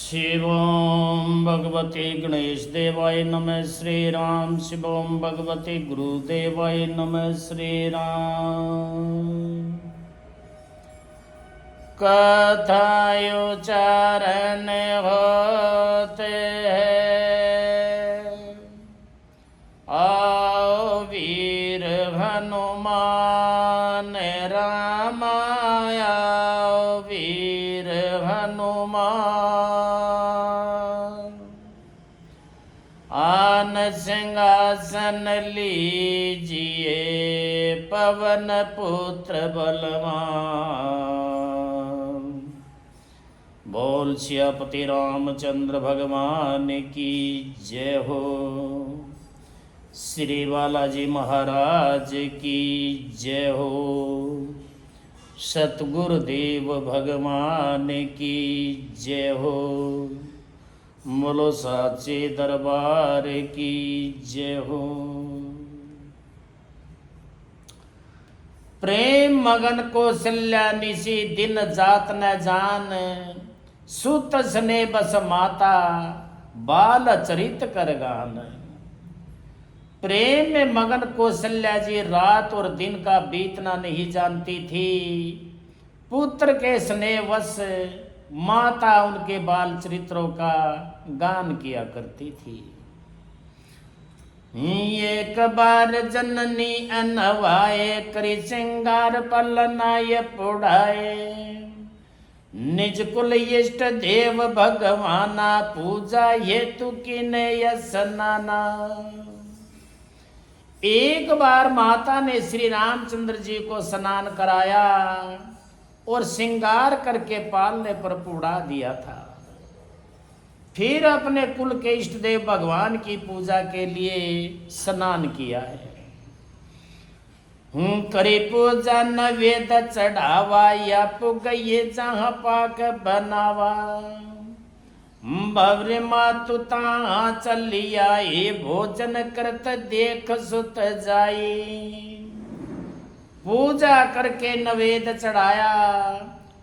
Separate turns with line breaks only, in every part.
शिवों भगवते गणेश देवाय नमः श्री राम। शिवों भगवते गुरुदेवाय नमः श्री राम। कथायुच्चारण होते हैं आओ वीर हनुमान रामाया वीर हनुमान। आन सिंहासन लीजिए पवन पुत्र बलवान। बोल सियापति रामचंद्र भगवान की जय हो। श्री बालाजी महाराज की जय हो। सतगुरुदेव भगवान की जय हो। बोलो साचे दरबार की जय हो। प्रेम मगन कौशल्या निशी दिन जात न जान। सुत स्ने बस माता बाल चरित कर गान। प्रेम में मगन कौशल्या जी रात और दिन का बीतना नहीं जानती थी। पुत्र के स्नेहवश माता उनके बाल चरित्रों का गान किया करती थी। एक बार जननी अनवाए करी श्रृंगार पलनाय पुढ़ाए। निज कुल इष्ट देव भगवाना पूजा हेतु किने स्नाना। एक बार माता ने श्री रामचंद्र जी को स्नान कराया और श्रृंगार करके पालने पर पुढ़ा दिया था। फिर अपने कुल के इष्ट देव भगवान की पूजा के लिए स्नान किया है। करी पूजा नवेद चढ़ावा या पुगये जहाँ पाक बनावा। भव्र मातु ता चलिया ये भोजन करत देख सुत जाई। पूजा करके नवेद चढ़ाया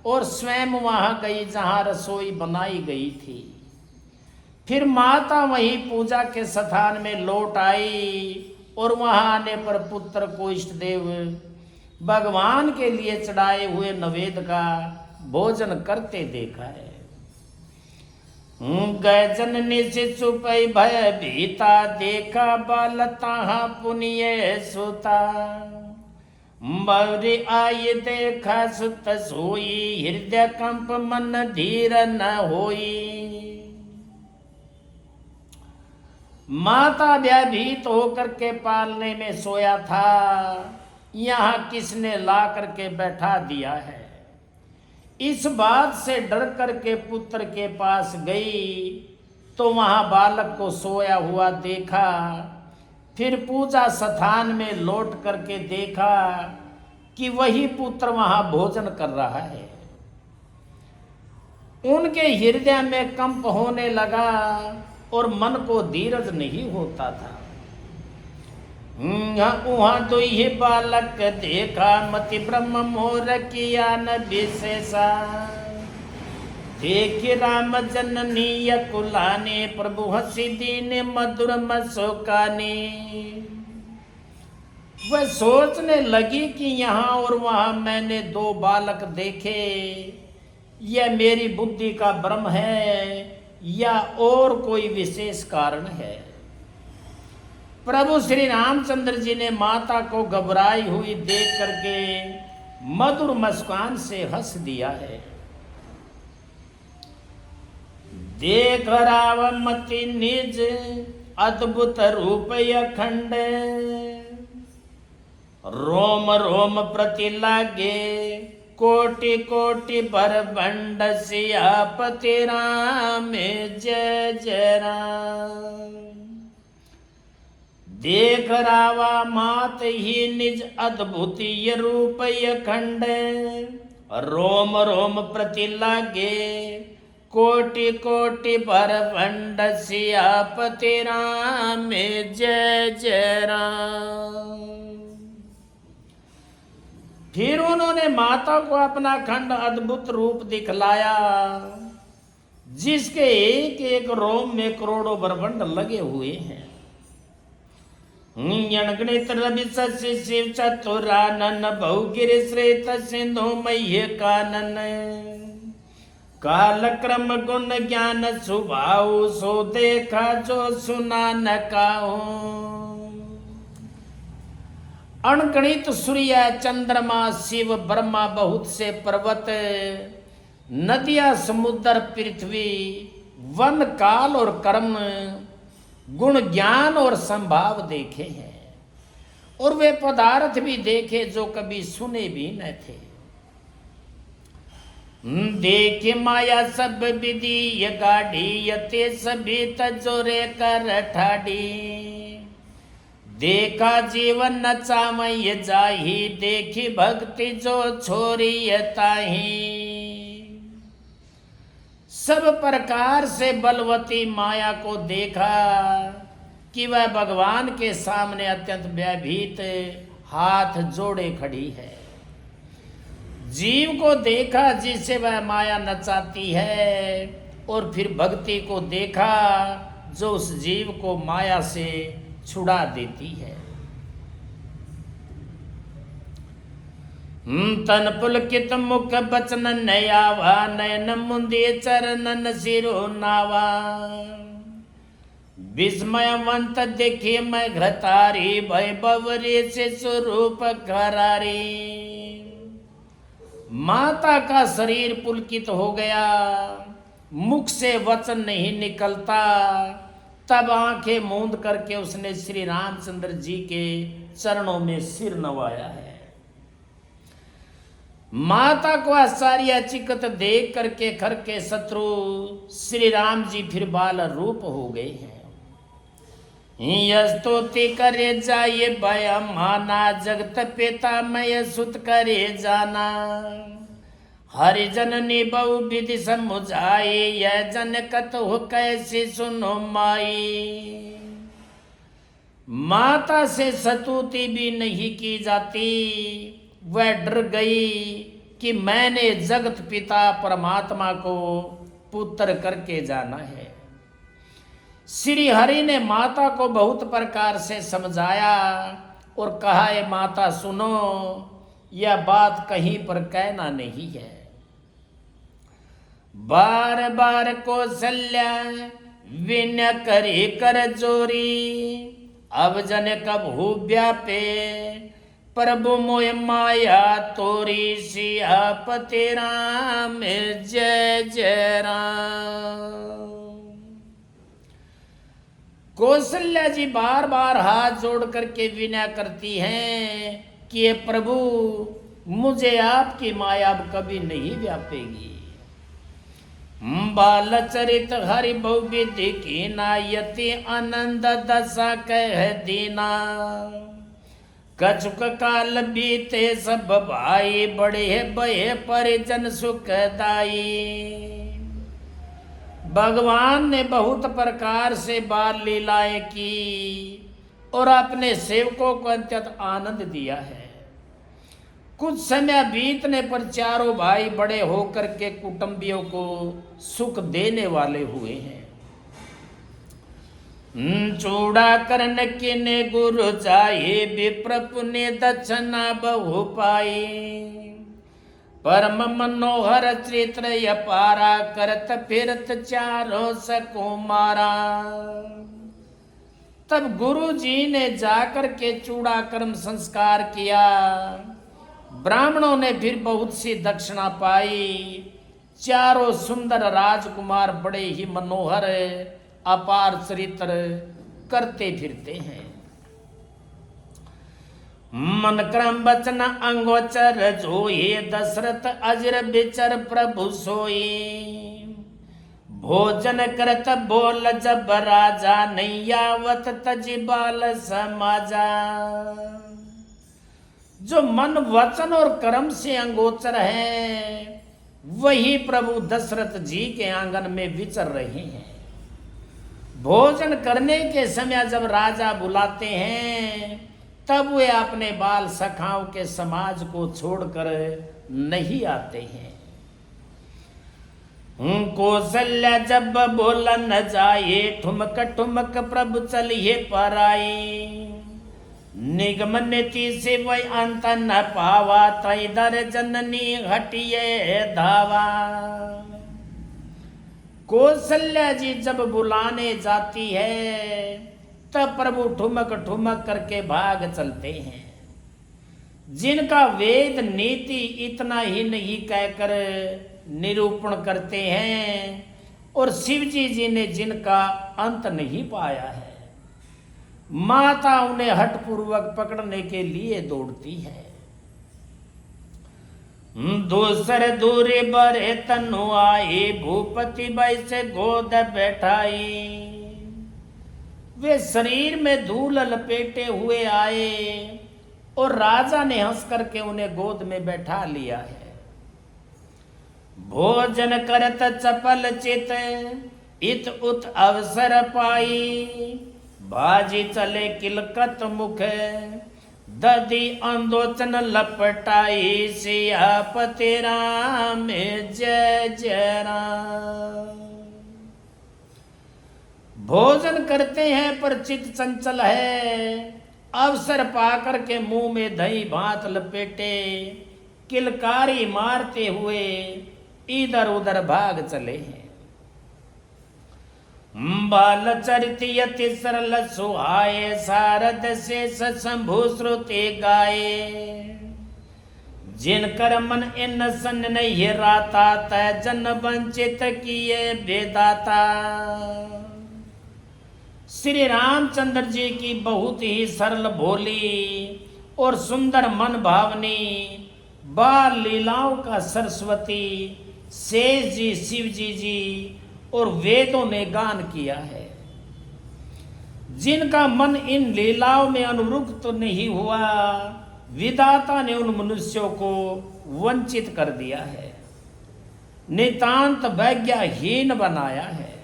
और स्वयं वहां गई जहां रसोई बनाई गई थी। फिर माता वही पूजा के स्थान में लौट आई और वहां आने पर पुत्र को इष्ट देव भगवान के लिए चढ़ाए हुए नवेद का भोजन करते देखा है। गए जननी से चुपई भय भीता देखा बाल ताहा पुनिय सुता। बवरी आई देखा सुत सोई हृदय कंप मन धीर न होई। माता भयभीत होकर के पालने में सोया था। यहाँ किसने ला करके बैठा दिया है। इस बात से डर करके पुत्र के पास गई तो वहां बालक को सोया हुआ देखा। फिर पूजा स्थान में लौट करके देखा कि वही पुत्र वहां भोजन कर रहा है। उनके हृदय में कंप होने लगा और मन को धीरज नहीं होता था। वहां तो ये बालक देखा मति ब्रह्म मोर किया न विशेषा। देख राम जननी कुलाने प्रभु हसी दीन मधुर मसोकाने। वह सोचने लगी कि यहाँ और वहां मैंने दो बालक देखे। यह मेरी बुद्धि का भ्रम है या और कोई विशेष कारण है। प्रभु श्री रामचंद्र जी ने माता को घबराई हुई देख करके मधुर मुस्कान से हंस दिया है। देख रावमति निज अद्भुत रूप अखंड। रोम रोम प्रति लागे कोटि कोटि पर बंड सियापति राम जय जय राम। देख रावा मात ही निज अद्भुत रूप अखंड। रोम रोम प्रति लागे कोटि कोटि पर भंड सियापति राम जय जय राम। फिर उन्होंने माता को अपना खंड अद्भुत रूप दिखलाया। जिसके एक एक रोम में करोड़ों बरबंड लगे हुए हैं। गणित रवि शशि शिव चतुरानन बहुगिर श्रेत सिंधु मह्य कानन काल क्रम गुण ज्ञान सुभाऊ सो देखा जो सुना न काऊ। अणगणित सूर्य चंद्रमा शिव ब्रह्मा बहुत से पर्वत नदियां समुद्र पृथ्वी वन काल और कर्म गुण ज्ञान और संभाव देखे हैं और वे पदार्थ भी देखे जो कभी सुने भी न थे। देखे माया सब विधि ये गाड़ी यते सभी तजोरे कर ठाडी देखा जीवन नचामय जाही देखी भक्ति जो छोरी ताही। सब प्रकार से बलवती माया को देखा कि वह भगवान के सामने अत्यंत भयभीत हाथ जोड़े खड़ी है। जीव को देखा जिसे वह माया नचाती है और फिर भक्ति को देखा जो उस जीव को माया से छुड़ा देती है। तन पुलकित मुख बचन नयावा नयन मुंदे चरणन सिरो नावा विस्मयवंत देखे मैं घृतारी वैभव रे से स्वरूप करारी। माता का शरीर पुलकित हो गया, मुख से वचन नहीं निकलता। तब आंखें मूंद करके उसने श्री रामचंद्र जी के चरणों में सिर नवाया है। माता को आश्चर्यचकित देख करके खर के शत्रु श्री राम जी फिर बाल रूप हो गए हैं। स्तुति करे जाए भय माना जगत पिता मय सुत करे जाना हरिजन बहु विधि समुझाए यह जन कत हो कैसे सुनो माई। माता से स्तुति भी नहीं की जाती। वह डर गई कि मैंने जगत पिता परमात्मा को पुत्र करके जाना है। श्री हरि ने माता को बहुत प्रकार से समझाया और कहा ये माता सुनो, यह बात कहीं पर कहना नहीं है। बार बार कौशल्या विनय करे कर जोरी अब जन कब हो व्यापे प्रभु मोय माया तोरी सियापति राम जय जय राम। कौशल्या जी बार बार हाथ जोड़ करके विनय करती हैं कि ये प्रभु मुझे आपकी माया अब कभी नहीं व्यापेगी। बाल चरित हरि बहुविधि की नायति आनंद दशा कह दीना कछुक काल बीते सब भाई बड़े बहे परिजन सुखदाई। भगवान ने बहुत प्रकार से बाल लीलाएं की और अपने सेवकों को अत्यंत आनंद दिया है। कुछ समय बीतने पर चारों भाई बड़े होकर के कुटुंबियों को सुख देने वाले हुए हैं। चूड़ा करन किने गुरु जाए विप्र पुण्य दक्षिणा बहु पाई परम मनोहर चित्र अपारा करत फिरत चारों सकुमारा। तब गुरु जी ने जाकर के चूड़ा कर्म संस्कार किया। ब्राह्मणों ने फिर बहुत सी दक्षिणा पाई। चारों सुंदर राजकुमार बड़े ही मनोहर अपार चरित्र करते फिरते हैं। मन क्रम वचन अंगोचर जोए दशरथ अजर बिचर प्रभु सोई भोजन करत बोल जब राजा नैयावत तजी बाल समाजा। जो मन वचन और कर्म से अंगोचर है वही प्रभु दशरथ जी के आंगन में विचर रहे हैं। भोजन करने के समय जब राजा बुलाते हैं तब वे अपने बाल सखाओं के समाज को छोड़कर नहीं आते हैं। कौशल्या जब बोला न जाए, ठुमक ठुमक प्रभु चलिए पर आई। निगम नीति से वही अंत न पावा, तैदर जननी हटिए धावा। कौशल्या जी जब बुलाने जाती है तब प्रभु ठुमक ठुमक करके भाग चलते हैं। जिनका वेद नीति इतना ही नहीं कहकर निरूपण करते हैं, और शिव जी ने जिनका अंत नहीं पाया है, माता उन्हें हठपूर्वक पकड़ने के लिए दौड़ती है। दूसरे दूरी बरे तनु आए, भूपति बाई से गोद बैठाई। वे शरीर में धूल लपेटे हुए आए और राजा ने हंस करके उन्हें गोद में बैठा लिया है। भोजन करत चपल चित, इत उत अवसर पाई। बाजी चले किलकत मुख, ददी अंदोचन लपटाई। सियापति राम जय जय राम। भोजन करते हैं पर चित चंचल है। अवसर पाकर के मुंह में दही भात लपेटे, किलकारी मारते हुए इधर उधर भाग चले हैं। बाल चरित यति सरल सुहाए, सारद से शंभु श्रुति गाए। जिनकर मन इन सन नहीं राता, तय जन वंचित किए बेदाता। श्री रामचंद्र जी की बहुत ही सरल भोली और सुंदर मन भावनी बाल लीलाओं का सरस्वती शेष जी, शिव जी और वेदों ने गान किया है। जिनका मन इन लीलाओं में अनुरुक्त नहीं हुआ, विधाता ने उन मनुष्यों को वंचित कर दिया है, नितांत वैज्ञाहीन बनाया है।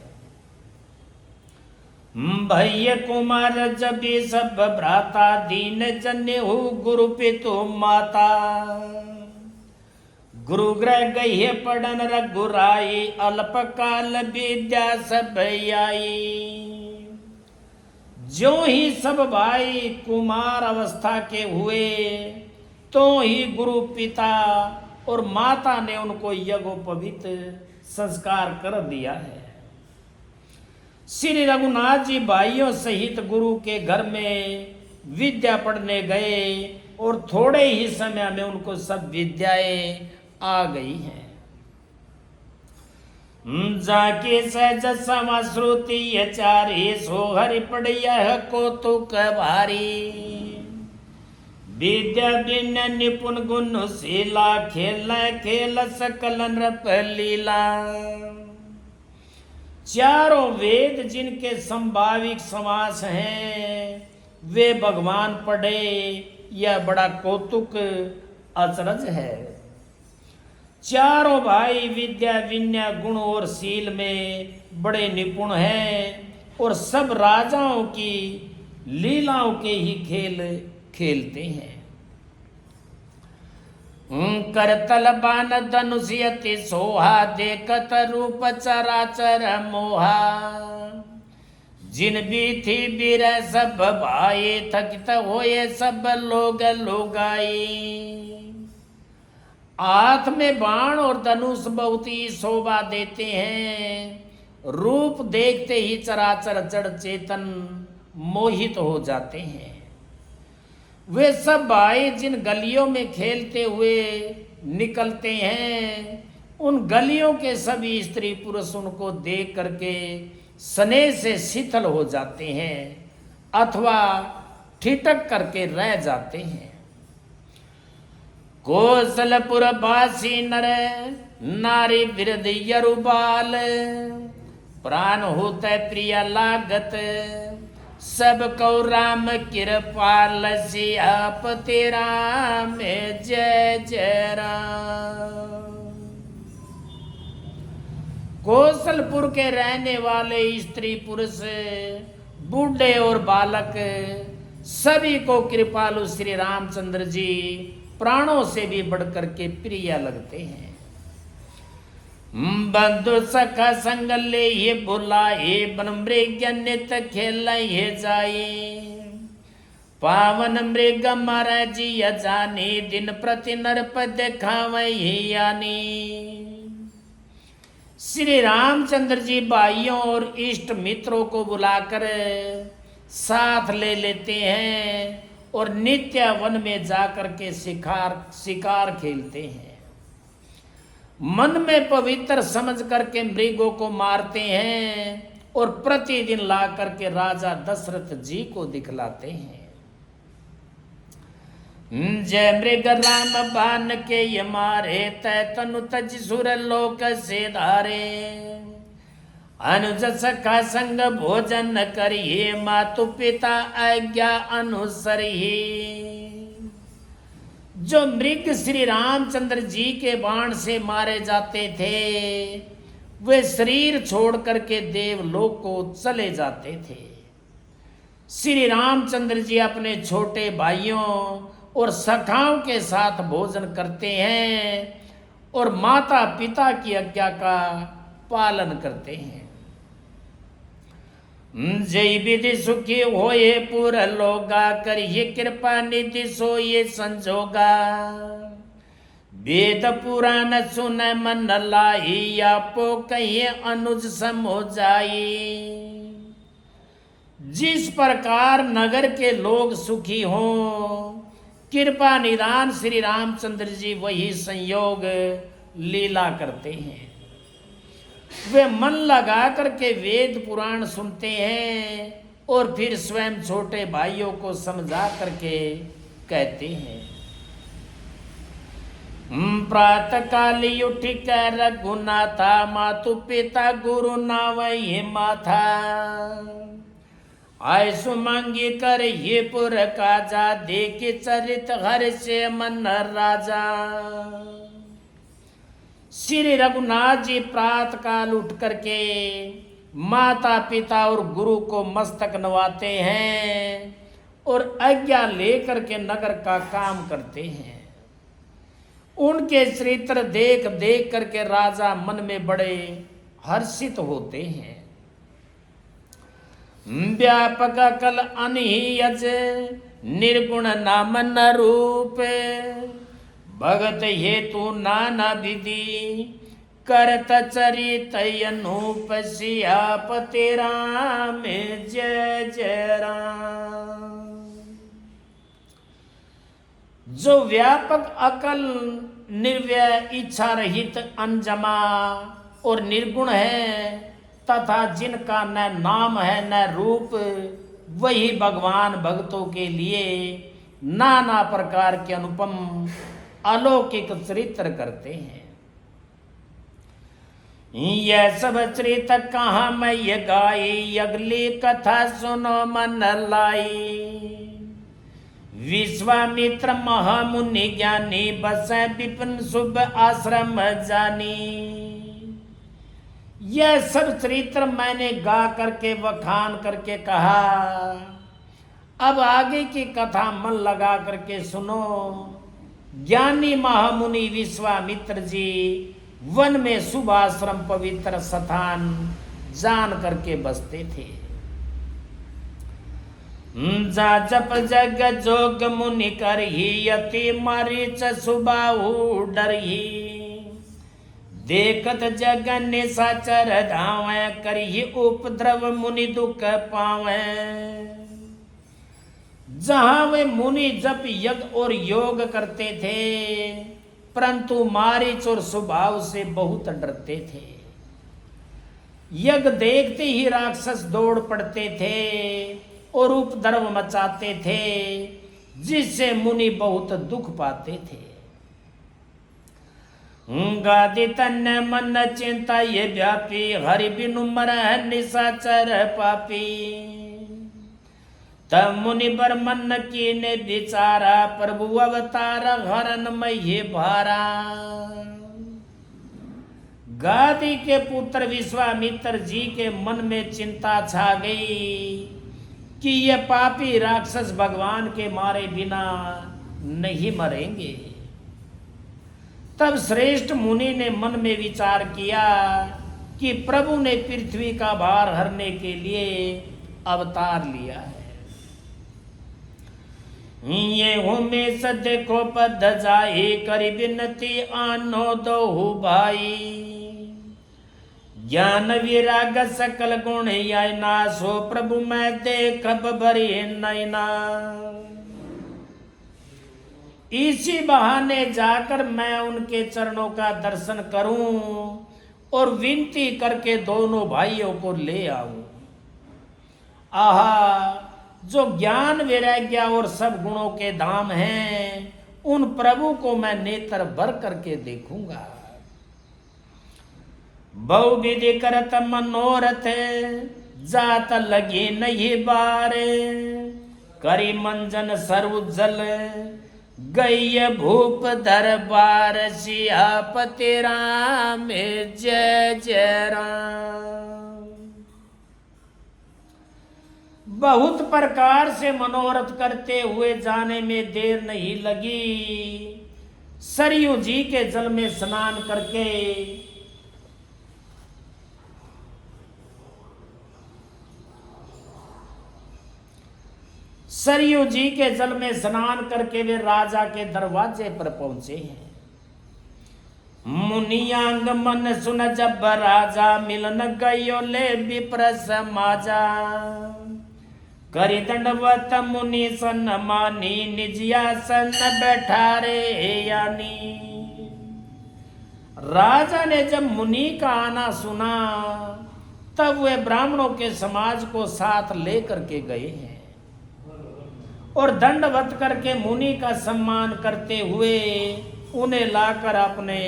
भैया कुमार जबी सब भ्राता, दीन जन्य हो गुरु पितु माता। गुरु ग्रह गई पढ़न रघुराई, अल्पकाल विद्या सब आई। जो ही सब भाई कुमार अवस्था के हुए, तो ही गुरु पिता और माता ने उनको यज्ञोपवीत संस्कार कर दिया है। श्री रघुनाथ जी भाइयों सहित गुरु के घर में विद्या पढ़ने गए और थोड़े ही समय में उनको सब विद्याएं आ गई हैं। जाके सहज समा श्रुति चारी, सो हरि पढ़िया कौतुक भारी। विद्या बिन निपुण गुण शीला, खेल खेल सकल नृप लीला। चारों वेद जिनके संभाविक समास हैं, वे भगवान पढ़े, यह बड़ा कौतुक अचरज है। चारों भाई विद्या विनय गुण और शील में बड़े निपुण हैं और सब राजाओं की लीलाओं के ही खेल खेलते हैं। करतल बान धनुष यति सोहा, देखत रूप चराचर मोहा। जिन बीथी बीर सब भाई, थकित होए सब लोग लुगाई। हाथ में बाण और धनुष बहुत ही शोभा देते हैं। रूप देखते ही चराचर जड़ चेतन मोहित हो जाते हैं। वे सब भाई जिन गलियों में खेलते हुए निकलते हैं, उन गलियों के सभी स्त्री पुरुष उनको देख करके स्नेह से शिथिल हो जाते हैं अथवा ठिठक करके रह जाते हैं। कौशलपुर बासी नर नारी विरध यरुबाल, प्राण होते प्रिय लागत, सब कौ राम कृपाल। सियापति राम जय जय राम। कौशलपुर के रहने वाले स्त्री पुरुष, बूढ़े और बालक सभी को कृपालु श्री रामचंद्र जी प्राणों से भी बढ़कर के प्रिय लगते हैं। बंधु सखा संग ले ये बुलाए बन मृग नित खेल ये जाए पावन मृग मारा जी जानी दिन प्रति नरप दिखावे यानी। श्री रामचंद्र जी भाइयों और इष्ट मित्रों को बुलाकर साथ ले लेते हैं और नित्य वन में जाकर के शिकार खेलते हैं। मन में पवित्र समझ करके मृगों को मारते हैं और प्रतिदिन ला करके राजा दशरथ जी को दिखलाते हैं। जय मृग राम बान के ये मारे तय तनु तज सुर लोक से धारे अनुज सखा संग भोजन करिए मातु पिता आज्ञा अनुसरिए। जो मृग श्री रामचंद्र जी के बाण से मारे जाते थे वे शरीर छोड़ करके देवलोक को चले जाते थे। श्री रामचंद्र जी अपने छोटे भाइयों और सखाओं के साथ भोजन करते हैं और माता पिता की आज्ञा का पालन करते हैं। जय विधि सुखी होए पुर लोगा करिए कृपा निधि सोए संजोगा वेद पुराण सुन मन लाई आपो कहिए अनुज समो जाई। जिस प्रकार नगर के लोग सुखी हों कृपा निदान श्री रामचंद्र जी वही संयोग लीला करते हैं। वे मन लगा करके वेद पुराण सुनते हैं और फिर स्वयं छोटे भाइयों को समझा करके कहते हैं। प्रातः काल उठ कर रघुनाथा मातु पिता गुरु नावई माथा आय सुमंगी कर ये पुर काजा देख चरित हर से मन राजा। श्री रघुनाथ जी प्रातः काल उठ करके माता पिता और गुरु को मस्तक नवाते हैं और आज्ञा लेकर के नगर का काम करते हैं। उनके चरित्र देख देख करके राजा मन में बड़े हर्षित होते हैं। व्यापक कल अनहियज निर्गुण नाम न रूप भगत हेतु नाना विधि करत चरित अनूप सियापति राम जय जय राम। जो व्यापक अकल निर्व्यय इच्छा रहित अनजमा और निर्गुण है तथा जिनका न नाम है न रूप वही भगवान भक्तों के लिए नाना प्रकार के अनुपम अलौकिक चरित्र करते हैं। यह सब चरित्र कहाँ मैं ये गाई अगली कथा सुनो मन लाई। विश्वामित्र महामुनि ज्ञानी बसे विपिन शुभ आश्रम जानी। यह सब चरित्र मैंने गा करके बखान करके कहा। अब आगे की कथा मन लगा करके सुनो। ज्ञानी महामुनि विश्वामित्र जी वन में शुभ आश्रम पवित्र स्थान जान करके बसते थे। जा जप जग जोग मुनि कर ही यति मरीच सुबाहु डरही देखत जग निशाचर धावे करही उपद्रव मुनि दुख पावे। जहां वे मुनि जप यज्ञ और योग करते थे परंतु मारीच और स्वभाव से बहुत डरते थे। यज्ञ देखते ही राक्षस दौड़ पड़ते थे और उपद्रव मचाते थे जिससे मुनि बहुत दुख पाते थे। गादि तन मन चिंता ये व्यापी हरि बिनु मरह निशाचर पापी। तब मुनि बर मन की ने विचारा प्रभु अवतार हरन मह्य भारा। गादी के पुत्र विश्वामित्र जी के मन में चिंता छा गई कि ये पापी राक्षस भगवान के मारे बिना नहीं मरेंगे। तब श्रेष्ठ मुनि ने मन में विचार किया कि प्रभु ने पृथ्वी का भार हरने के लिए अवतार लिया है। ये में देखो पद जाए करी विनती आनो दो भाई, ज्ञान विराग सकल गुण आय नासो प्रभु मैं देख भरी नैना। इसी बहाने जाकर मैं उनके चरणों का दर्शन करूं और विनती करके दोनों भाइयों को ले आऊं। आहा, जो ज्ञान वैराग्य और सब गुणों के धाम हैं, उन प्रभु को मैं नेत्र भर करके देखूंगा। बहुविधि करत मनोरथ जात लगी नहीं बार, करी मंजन सर्वजल गई भूप दरबार, सियापति राम जय जय राम। बहुत प्रकार से मनोरथ करते हुए जाने में देर नहीं लगी। सरयू जी के जल में स्नान करके सरयू जी के जल में स्नान करके वे राजा के दरवाजे पर पहुंचे हैं। मुनियांग मन सुन जब राजा, मिलन गयो ले विप्र समाजा, करी दंडवत मुनि सन मानी, निजियासन बैठारे यानी। राजा ने जब मुनि का आना सुना तब वे ब्राह्मणों के समाज को साथ लेकर के गए हैं और दंडवत करके मुनि का सम्मान करते हुए उन्हें लाकर अपने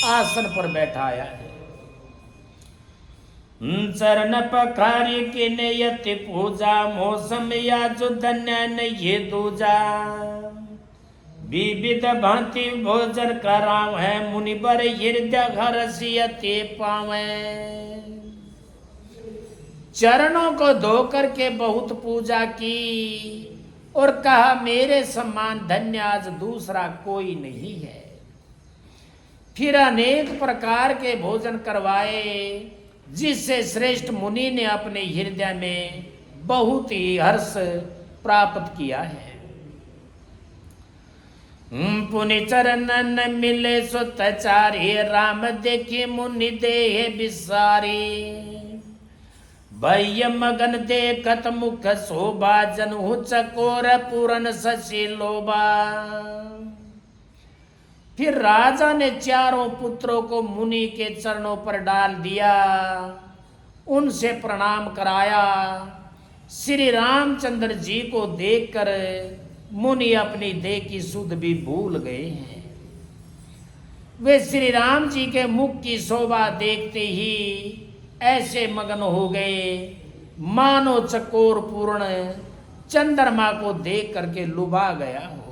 आसन पर बैठाया है। चरण पखारी के नियति पूजा, मौसम या जो धन्य नहीं दूजा, विविध भांति भोजन कराव है, मुनिबर हृदय हर्षियति पावे। चरणों को धो करके बहुत पूजा की और कहा मेरे समान धन्य आज दूसरा कोई नहीं है। फिर अनेक प्रकार के भोजन करवाए, जिससे श्रेष्ठ मुनि ने अपने हृदय में बहुत ही हर्ष प्राप्त किया है। पुनि चरणन मिले सुतचारी, राम देखे मुनि देह बिसारी, भय मगन देखत मुख शोभा, जनहु चकोर पूरन शशि लोभा। फिर राजा ने चारों पुत्रों को मुनि के चरणों पर डाल दिया, उनसे प्रणाम कराया। श्री रामचंद्र जी को देखकर मुनि अपनी देह की सुध भी भूल गए हैं। वे श्री राम जी के मुख की शोभा देखते ही ऐसे मगन हो गए मानो चकोर पूर्ण चंद्रमा को देख करके लुभा गया हो।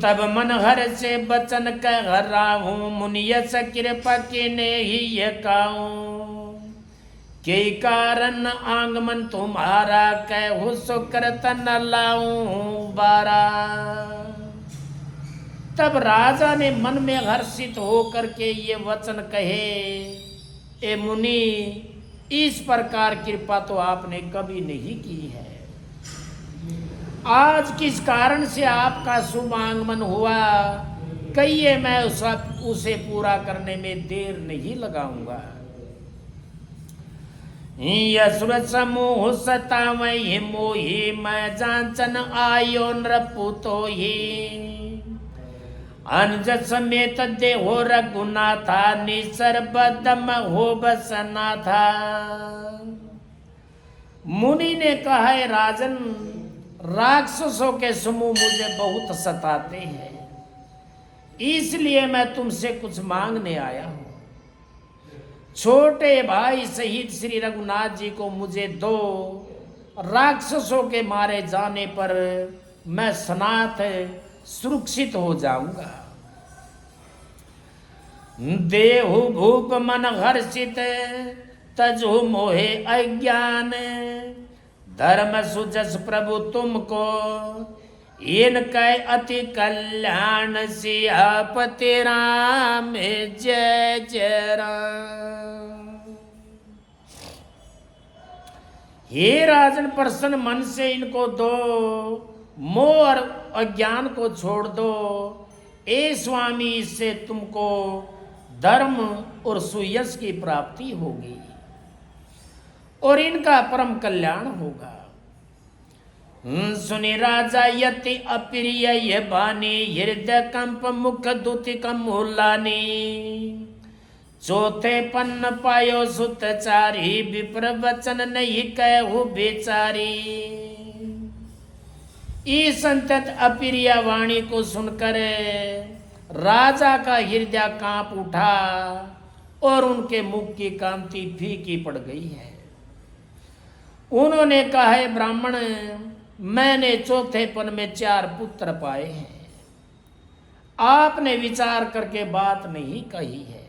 तब मन हर से बचन कहराहूं, मुनियस कृपा के ने ही ये काऊं, के कारण आंगमन तुम्हारा कहु सुकृत न लाऊं बारा। तब राजा ने मन में हर्षित हो करके ये वचन कहे, ए मुनि, इस प्रकार कृपा तो आपने कभी नहीं की है। आज किस कारण से आपका शुभ आगमन हुआ, कहिए मैं उसे पूरा करने में देर नहीं लगाऊंगा। यसुर समूह सतावहि मोहि, मैं जांचन आयो नृपुतो ही, अंज समेत देहो रघुनाथा, निसर बदम हो बसनाथा। मुनि ने कहा है राजन, राक्षसों के समूह मुझे बहुत सताते हैं, इसलिए मैं तुमसे कुछ मांगने आया हूं। छोटे भाई सहित श्री रघुनाथ जी को मुझे दो, राक्षसों के मारे जाने पर मैं सनाथ सुरक्षित हो जाऊंगा। देहु भूप मन हर्षित, तजु मोहे अज्ञान, धर्म सुजस प्रभु तुमको, इनके अति कल्याण सियापति राम जय जय राम। हे राजन, प्रसन्न मन से इनको दो, मोह और अज्ञान को छोड़ दो। ए स्वामी, इससे तुमको धर्म और सुयश की प्राप्ति होगी और इनका परम कल्याण होगा। सुनि राजा यति अप्रिय ये बानी, हृदय कंप मुख दुति कमूलानी। चौथे पन्न पायो सुतचारी, विप्र वचन नहीं कहु बेचारी। इस संतत अप्रिय वाणी को सुनकर राजा का हृदय कांप उठा और उनके मुख की कांति फीकी पड़ गई है। उन्होंने कहा, है ब्राह्मण, मैंने चौथेपन में 4 पुत्र पाए हैं, आपने विचार करके बात नहीं कही है।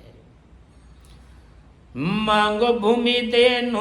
मांगो भूमि देनु